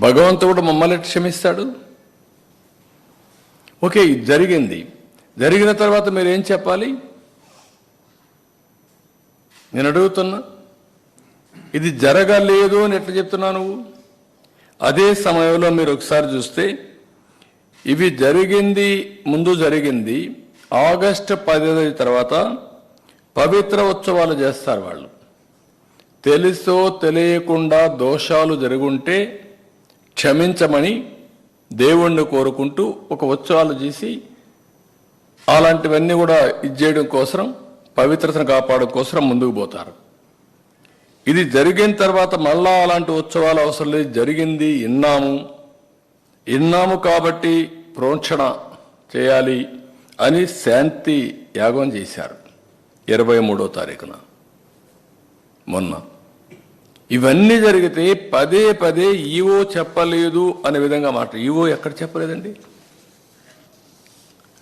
భగవంతుడు మమ్మల్ని క్షమిస్తాడు? ఓకే, ఇది జరిగింది. జరిగిన తర్వాత మీరు ఏం చెప్పాలి? నేను అడుగుతున్నా, ఇది జరగలేదు అని ఎట్లా చెప్తున్నావు నువ్వు? అదే సమయంలో మీరు ఒకసారి చూస్తే ఇవి జరిగింది, ముందు జరిగింది ఆగస్టు 10 తర్వాత పవిత్ర ఉత్సవాలు చేస్తారు వాళ్ళు. తెలుసో తెలియకుండా దోషాలు జరుగుంటే క్షమించమని దేవుణ్ణి కోరుకుంటూ ఒక ఉత్సవాలు చేసి అలాంటివన్నీ కూడా ఇచ్చేయడం కోసం, పవిత్రతను కాపాడడం కోసం ముందుకు పోతారు. ఇది జరిగిన తర్వాత మళ్ళా అలాంటి ఉత్సవాలు అవసరం లేదు, జరిగింది విన్నాము కాబట్టి ప్రోక్షణ చేయాలి అని శాంతి యాగం చేశారు 23వ తారీఖున మొన్న. ఇవన్నీ జరిగితే పదే పదే ఈవో చెప్పలేదు అనే విధంగా ఈవో ఎక్కడ చెప్పలేదండి?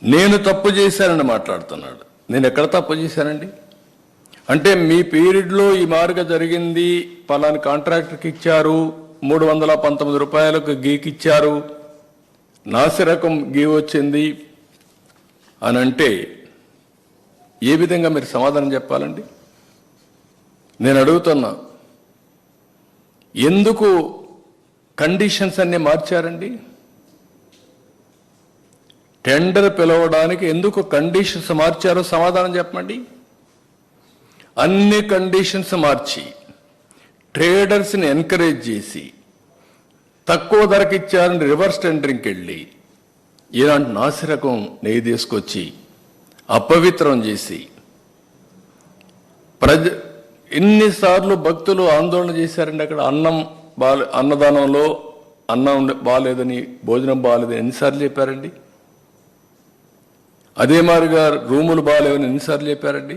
నేను తప్పు చేశానని మాట్లాడుతున్నాడు. నేను ఎక్కడ తప్పు చేశానండి? అంటే మీ పీరియడ్లో ఈ మార్గ జరిగింది, పలాని కాంట్రాక్టర్కి ఇచ్చారు, 319 రూపాయలకు గీకిచ్చారు, నాసిరకం గీ వచ్చింది అని అంటే ఏ విధంగా మీరు సమాధానం చెప్పాలండి? నేను అడుగుతున్నా, ఎందుకు కండిషన్స్ అన్నీ మార్చారండి? టెండర్ పిలవడానికి ఎందుకు కండిషన్స్ మార్చారో సమాధానం చెప్పండి. అన్ని కండిషన్స్ మార్చి ట్రేడర్స్ని ఎంకరేజ్ చేసి తక్కువ ధరకు ఇచ్చారని రివర్స్ టెండరింగ్కి వెళ్ళి ఇలాంటి నాసిరకం నెయ్యి తీసుకొచ్చి అపవిత్రం చేసి ఎన్నిసార్లు భక్తులు ఆందోళన చేశారండి. అక్కడ అన్నదానంలో అన్నం బాగాలేదని, భోజనం బాగాలేదని ఎన్నిసార్లు చెప్పారండి? అదే మాదిరిగా రూములు బాగాలేవని ఎన్నిసార్లు చెప్పారండి?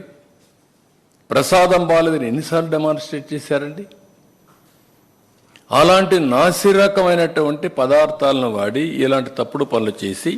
ప్రసాదం బాగాలేదని ఎన్నిసార్లు డెమాన్స్ట్రేట్ చేశారండి? అలాంటి నాసిరకమైనటువంటి పదార్థాలను వాడి ఇలాంటి తప్పుడు పనులు చేసి